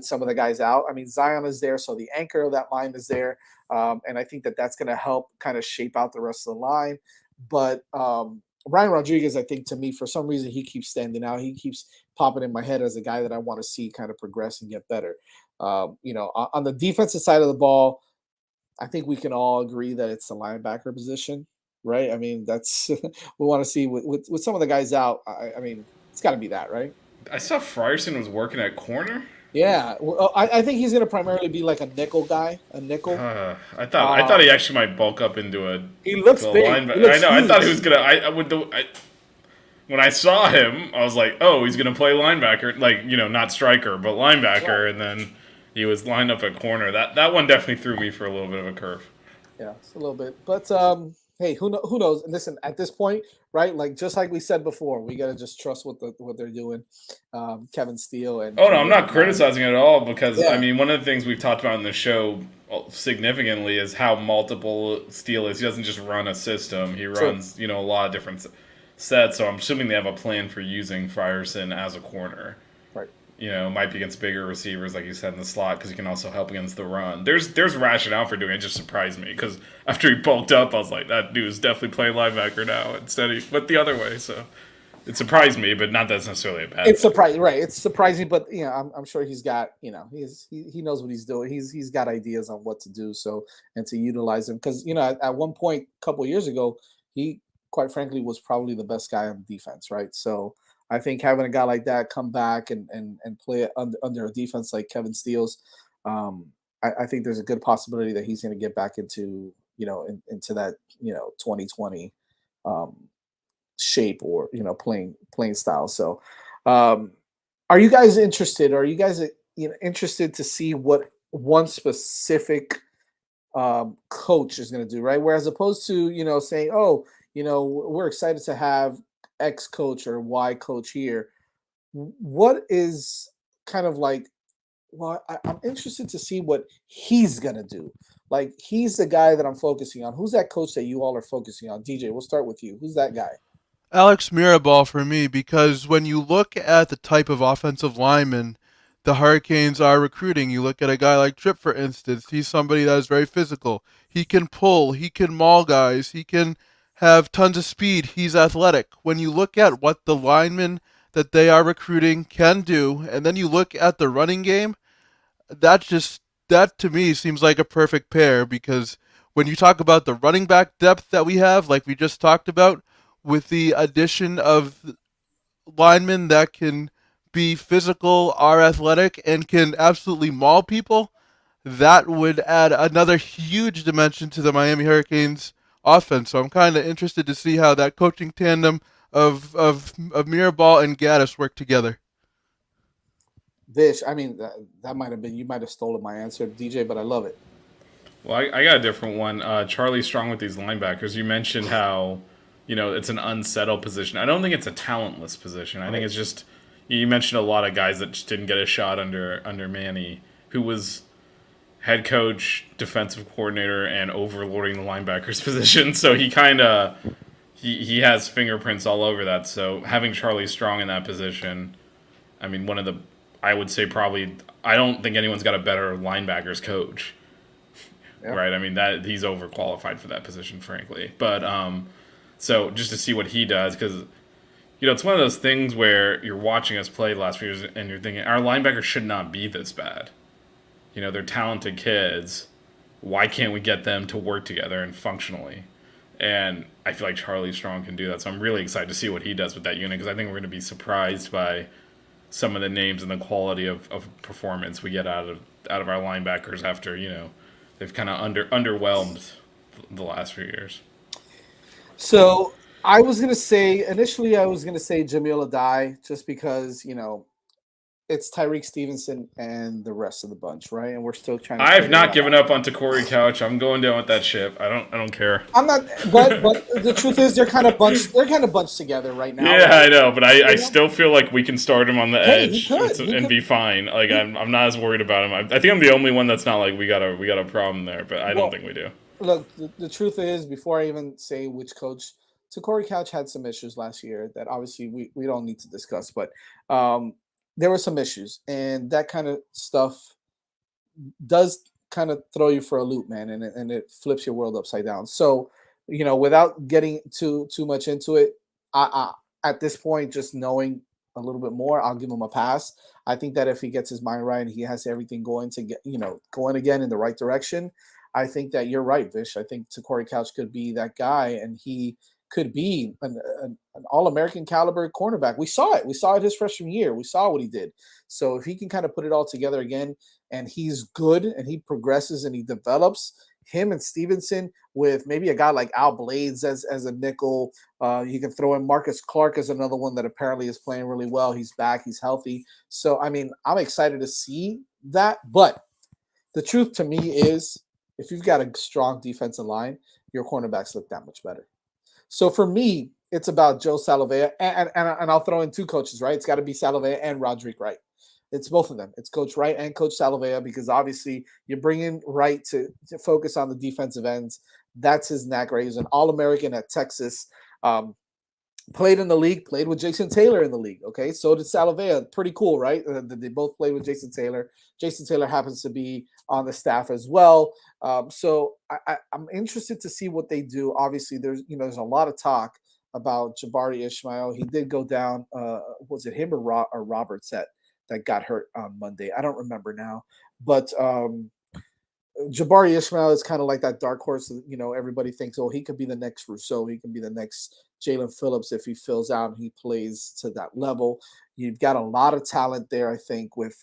some of the guys out. I mean, Zion is there, so the anchor of that line is there. And I think that's going to help kind of shape out the rest of the line. But Ryan Rodriguez, I think, to me, for some reason, he keeps standing out. He keeps popping in my head as a guy that I want to see kind of progress and get better. On the defensive side of the ball, I think we can all agree that it's the linebacker position, right? I mean, that's we want to see with some of the guys out. I mean, it's got to be that, right? I saw Frierson was working at corner. Yeah, well, I think he's going to primarily be like a nickel guy, a nickel. I thought he actually might bulk up into a. He looks big. I know. Huge. I thought he was gonna. When I saw him, I was like, oh, he's gonna play linebacker, like not striker, but linebacker, right. And then he was lined up at corner. That one definitely threw me for a little bit of a curve. Yeah, it's a little bit, but hey, who knows? Listen, at this point, right? Like just like we said before, we gotta just trust what they're doing. Kevin Steele and. Oh no, I'm not criticizing it at all because I mean one of the things we've talked about in the show significantly is how multiple Steele is. He doesn't just run a system; he runs a lot of different sets. So I'm assuming they have a plan for using Frierson as a corner. Right. Might be against bigger receivers, like you said, in the slot, because he can also help against the run. There's rationale for doing it. It just surprised me, because after he bulked up, I was like, that dude's definitely playing linebacker now, but the other way, so. It surprised me, but not that's necessarily a bad It's thing. surprising, right? It's surprising, but I'm sure he's got, he knows what he's doing. He's got ideas on what to do, so and to utilize him because at one point a couple of years ago, he quite frankly was probably the best guy on defense, right? So I think having a guy like that come back and play it under a defense like Kevin Steele's, I think there's a good possibility that he's going to get back into into that 2020 um, shape or playing style. So, um, are you guys interested? Are you guys interested to see what one specific coach is going to do, right? Whereas opposed to saying, oh, we're excited to have X coach or Y coach here. What is kind of like? Well, I'm interested to see what he's gonna do. Like he's the guy that I'm focusing on. Who's that coach that you all are focusing on? DJ, we'll start with you. Who's that guy? Alex Mirabal for me because when you look at the type of offensive lineman the Hurricanes are recruiting, you look at a guy like Tripp, for instance. He's somebody that is very physical. He can pull, he can maul guys, he can have tons of speed. He's athletic. When you look at what the linemen that they are recruiting can do, and then you look at the running game, that to me seems like a perfect pair because when you talk about the running back depth that we have, like we just talked about, with the addition of linemen that can be physical, are athletic, and can absolutely maul people, that would add another huge dimension to the Miami Hurricanes offense. So I'm kind of interested to see how that coaching tandem of Mirabal and Gaddis work together. Vish, I mean that might have been you might have stolen my answer, DJ, but I love it. Well, I got a different one. Charlie Strong with these linebackers. You mentioned how, it's an unsettled position. I don't think it's a talentless position. I think it's just you mentioned a lot of guys that just didn't get a shot under Manny, who was head coach, defensive coordinator, and overlording the linebackers position. So he kind of he has fingerprints all over that. So having Charlie Strong in that position, I mean, I would say probably I don't think anyone's got a better linebackers coach. Yeah. Right? I mean that he's overqualified for that position, frankly. But so just to see what he does, because it's one of those things where you're watching us play the last few years and you're thinking our linebackers should not be this bad. They're talented kids. Why can't we get them to work together and functionally? And I feel like Charlie Strong can do that. So I'm really excited to see what he does with that unit because I think we're going to be surprised by some of the names and the quality of performance we get out of our linebackers after they've kind of underwhelmed the last few years. So I was gonna say initially I was gonna say Jamil Adai just because it's Tyreek Stevenson and the rest of the bunch, right? And we're still trying to. I've not given up on Corey Couch. I'm going down with that ship. I don't care. I'm not, but the truth is they're kind of bunched. They're kind of bunched together right now. Yeah, right? I know, but I still feel like we can start him on the edge he could. be fine. Like I'm not as worried about him. I think I'm the only one that's not like we got a problem there, but I don't think we do. Look, the truth is, before I even say which coach, Corey Couch had some issues last year that obviously we don't need to discuss, but there were some issues, and that kind of stuff does kind of throw you for a loop, man, and it flips your world upside down. So, without getting too much into it, I at this point, just knowing a little bit more, I'll give him a pass. I think that if he gets his mind right and he has everything going to get, going again in the right direction, I think that you're right, Vish. I think Corey Couch could be that guy, and he could be an all-American caliber cornerback. We saw it. We saw it his freshman year. We saw what he did. So if he can kind of put it all together again, and he's good, and he progresses and he develops, him and Stevenson with maybe a guy like Al Blades as a nickel. You can throw in Marcus Clark as another one that apparently is playing really well. He's back. He's healthy. So, I mean, I'm excited to see that. But the truth to me is if you've got a strong defensive line, your cornerbacks look that much better. So for me, it's about Joe Salavea, and I'll throw in two coaches, right? It's got to be Salavea and Roderick Wright. It's both of them. It's Coach Wright and Coach Salavea because obviously you bring in Wright to focus on the defensive ends. That's his knack, right? He's an All-American at Texas. Played in the league, played with Jason Taylor in the league. Okay, so did Salavea. Pretty cool, right? They both played with Jason Taylor. Jason Taylor happens to be on the staff as well. So I'm interested to see what they do. Obviously, there's a lot of talk about Jabari Ishmael. He did go down. Was it him or Roberts that got hurt on Monday? I don't remember now. But Jabari Ishmael is kind of like that dark horse. Everybody thinks, oh, he could be the next Rousseau. He can be the next Jalen Phillips if he fills out and he plays to that level. You've got a lot of talent there, I think, with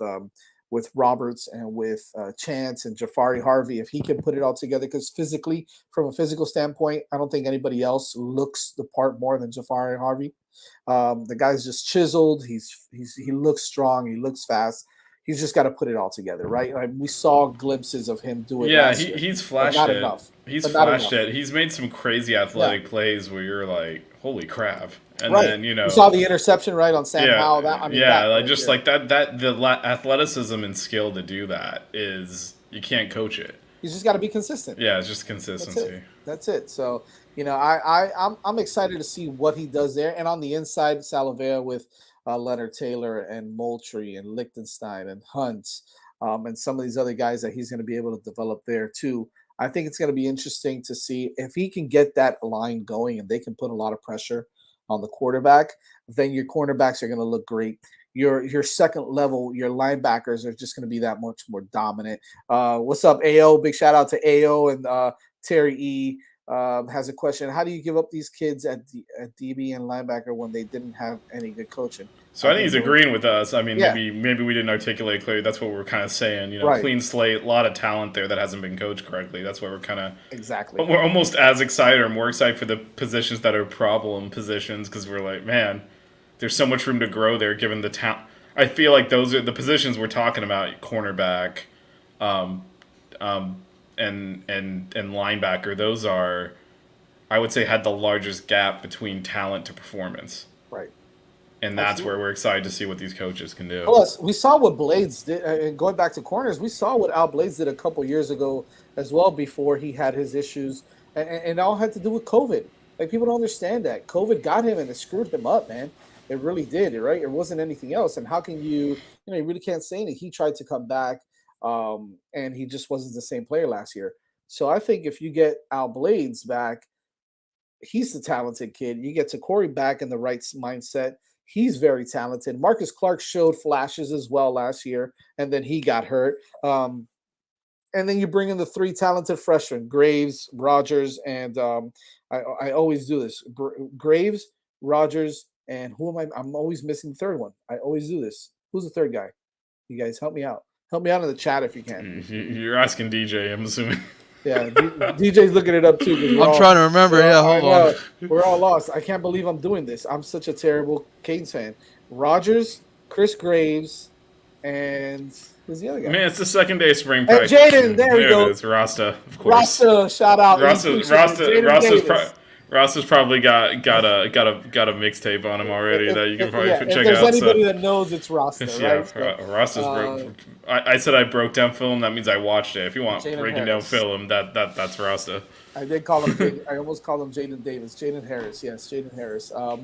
Roberts and with Chance and Jafari Harvey, if he can put it all together. Because physically, from a physical standpoint, I don't think anybody else looks the part more than Jafari Harvey. The guy's just chiseled. He looks strong. He looks fast. He's just got to put it all together, right? Like, we saw glimpses of him do it. Yeah, last year, he's flashed not it. enough. He's But not flashed enough. it. He's made some crazy athletic plays where you're like, holy crap. And Right. then, You saw the interception right on Sam yeah, Howell. like the athleticism and skill to do that is, you can't coach it. He's just got to be consistent. Yeah, it's just consistency. That's it. So, I'm excited to see what he does there. And on the inside, Salavea with Leonard Taylor and Moultrie and Lichtenstein and Hunt, and some of these other guys that he's going to be able to develop there too. I think it's going to be interesting to see if he can get that line going and they can put a lot of pressure on the quarterback. Then your cornerbacks are going to look great. Your second level, your linebackers are just going to be that much more dominant. What's up, AO? Big shout out to AO and Terry E. Has a question. How do you give up these kids at DB and linebacker when they didn't have any good coaching? So I think he's agreeing with us. I mean, Yeah. maybe we didn't articulate clearly. That's what we're kind of saying. Right. Clean slate, a lot of talent there that hasn't been coached correctly. That's why we're kind of Exactly. we're almost as excited or more excited for the positions that are problem positions, because we're like, man, there's so much room to grow there given the talent. I feel like those are the positions we're talking about: cornerback, and linebacker. Those are, I would say, had the largest gap between talent to performance. Right. And that's where we're excited to see what these coaches can do. Plus, we saw what Blades did. And going back to corners, we saw what Al Blades did a couple years ago as well before he had his issues. And it all had to do with COVID. Like, people don't understand that. COVID got him and it screwed him up, man. It really did, right? It wasn't anything else. And how can you really can't say anything. He tried to come back, and he just wasn't the same player last year. So I think if you get Al Blades back, he's the talented kid. You get Corey back in the right mindset. He's very talented. Marcus Clark showed flashes as well last year, and then he got hurt. And then you bring in the three talented freshmen, Graves, Rogers, and I always do this. Graves, Rogers, and who am I? I'm always missing the third one. I always do this. Who's the third guy? You guys help me out. Help me out in the chat if you can. You're asking DJ, I'm assuming. Yeah, DJ's looking it up too. I'm trying to remember. Yeah, hold on. We're all lost. I can't believe I'm doing this. I'm such a terrible Canes fan. Rogers, Chris Graves, and who's the other guy? Man, it's the second day of spring practice. Jaden, there we go. It's Rasta, of course. Rasta, shout out. Rasta's probably got a mixtape on him already that you can probably check out. If there's anybody that knows, it's Rasta, right? Yeah, Rasta's broke. I said I broke down film. That means I watched it. If you want breaking down film, that's Rasta. I did call him. I almost called him Jaden Davis. Jaden Harris. Yes, Jaden Harris. I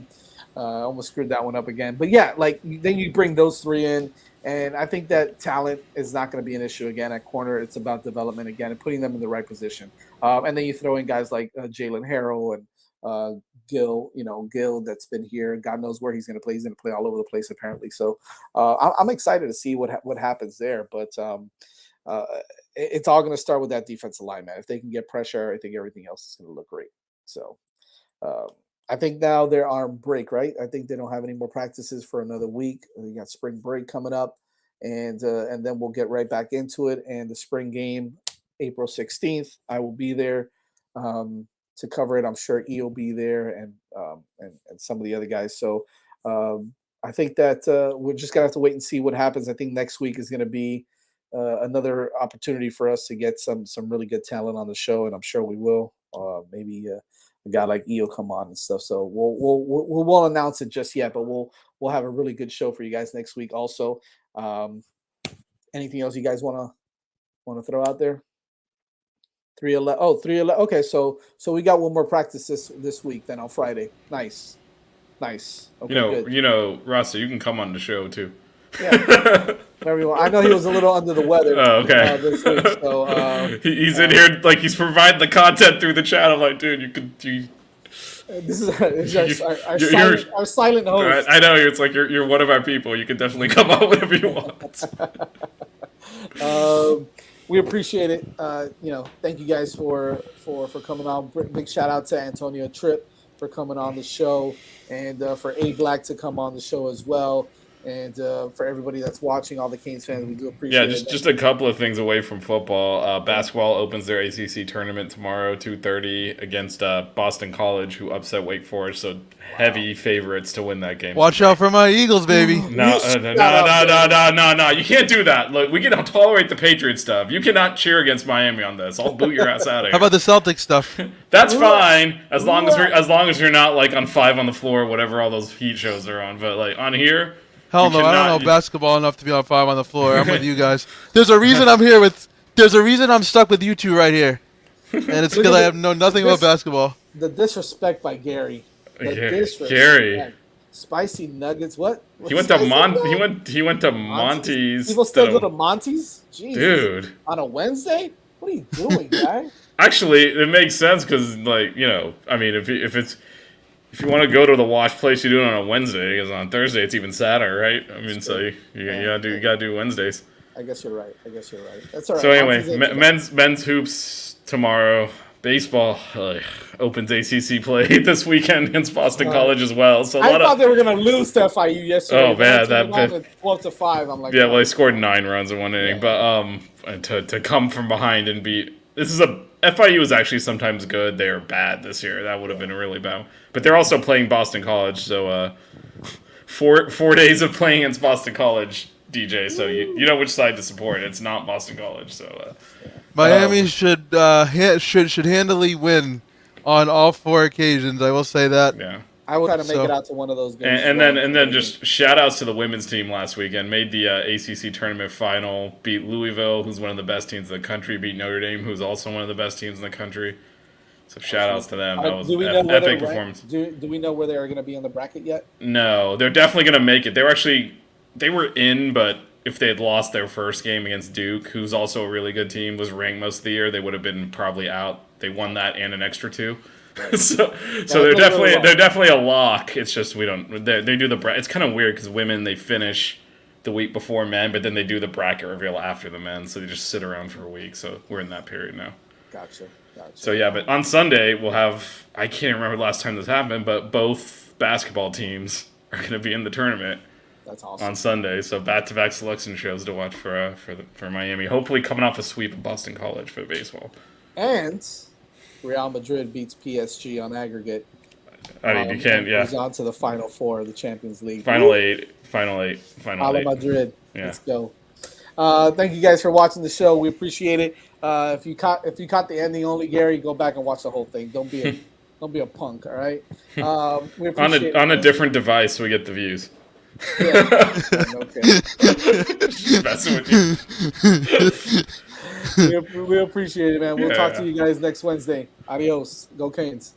almost screwed that one up again. But yeah, like, then you bring those three in, and I think that talent is not going to be an issue again at corner. It's about development again and putting them in the right position. And then you throw in guys like Jalen Harrell and Gil, Gil that's been here. God knows where he's going to play. He's going to play all over the place apparently. So I'm excited to see what happens there. But it's all going to start with that defensive line, man. If they can get pressure, I think everything else is going to look great. So I think now they're on break, right? I think they don't have any more practices for another week. We got spring break coming up, and then we'll get right back into it. And the spring game, April 16th, I will be there to cover it. I'm sure E will be there, and some of the other guys. So I think that we're just gonna have to wait and see what happens. I think next week is going to be another opportunity for us to get some really good talent on the show, and I'm sure we will. Maybe a guy like E will come on and stuff. So we won't announce it just yet, but we'll have a really good show for you guys next week. Also, anything else you guys want to throw out there? 3:11. Oh, 3:11. Okay, so we got one more practice this week then on Friday. Nice. Okay, good. Rasta, you can come on the show too. Yeah. Everyone, I know he was a little under the weather. Oh, okay. This week, so he's in here like he's providing the content through the chat. I'm like, dude, This is our You're- our silent host. I know it's like you're one of our people. You can definitely come out whenever you want. We appreciate it. Thank you guys for coming on. Big shout out to Antonio Tripp for coming on the show, and for A Black to come on the show as well. And for everybody that's watching, all the Canes fans, we do appreciate Yeah, it. just a couple of things away from football. Basketball opens their ACC tournament tomorrow, 2:30 against Boston College, who upset Wake Forest. So heavy favorites to win that game. Watch out for my Eagles, baby. No. You can't do that. Look, we can tolerate the Patriot stuff. You cannot cheer against Miami on this. I'll boot your ass out of How here. about the Celtics stuff? That's fine as long as you're not like on 5 on the floor, whatever all those Heat shows are on. But like on here. Hell You no, I don't cannot- know basketball enough to be on 5 on the floor. I'm with you guys. There's a reason I'm here with. There's a reason I'm stuck with you two right here, and it's because I know nothing about basketball. The disrespect by Gary. The disrespect. Gary. Spicy nuggets. What? He went to He went to Monty's. People still go to Monty's? Jeez. Dude. On a Wednesday? What are you doing, guy? Actually, it makes sense because, like, I mean, if you want to go to the wash place, you do it on a Wednesday. Because on Thursday, it's even sadder, right? I mean, so you gotta do Wednesdays. I guess you're right. That's all right. So anyway, men's hoops tomorrow. Baseball opens ACC play this weekend against Boston College as well. So I thought they were gonna lose to FIU yesterday. Oh man, that 12-5. I'm like, yeah. Well, they scored 9 runs in one inning, but to come from behind and beat FIU is actually sometimes good. They are bad this year. That would have been really bad. But they're also playing Boston College, so 4 days of playing against Boston College, DJ. So you know which side to support. It's not Boston College. So Miami should handily win on all 4 occasions. I will say that. yeah. I will try to make it out to one of those games. And then just shout outs to the women's team last weekend. Made the ACC tournament final. Beat Louisville, who's one of the best teams in the country. Beat Notre Dame, who's also one of the best teams in the country. So shout outs to them. That was an epic performance. Do we know where they are going to be in the bracket yet? No, they're definitely going to make it. They were in, but if they had lost their first game against Duke, who's also a really good team, was ranked most of the year, they would have been probably out. They won that and an extra 2. so they're definitely a lock. It's just they do the it's kind of weird because women, they finish the week before men, but then they do the bracket reveal after the men, so they just sit around for a week. So we're in that period now. Gotcha. So yeah, but on Sunday we'll have, I can't remember the last time this happened, but both basketball teams are going to be in the tournament. That's awesome. On Sunday, so back-to-back selection shows to watch for Miami. Hopefully, coming off a sweep of Boston College for baseball. And Real Madrid beats PSG on aggregate. I mean, you can't. Yeah. Goes on to the Final Four of the Champions League. Final eight. Real Madrid. Yeah. Let's go. Thank you guys for watching the show. We appreciate it. If you caught the ending only, Gary, go back and watch the whole thing. Don't be a punk. All right. We appreciate on a different device, so we get the views. Yeah. Okay. Just messing with you. We appreciate it, man. We'll talk to you guys next Wednesday. Adios. Go Canes.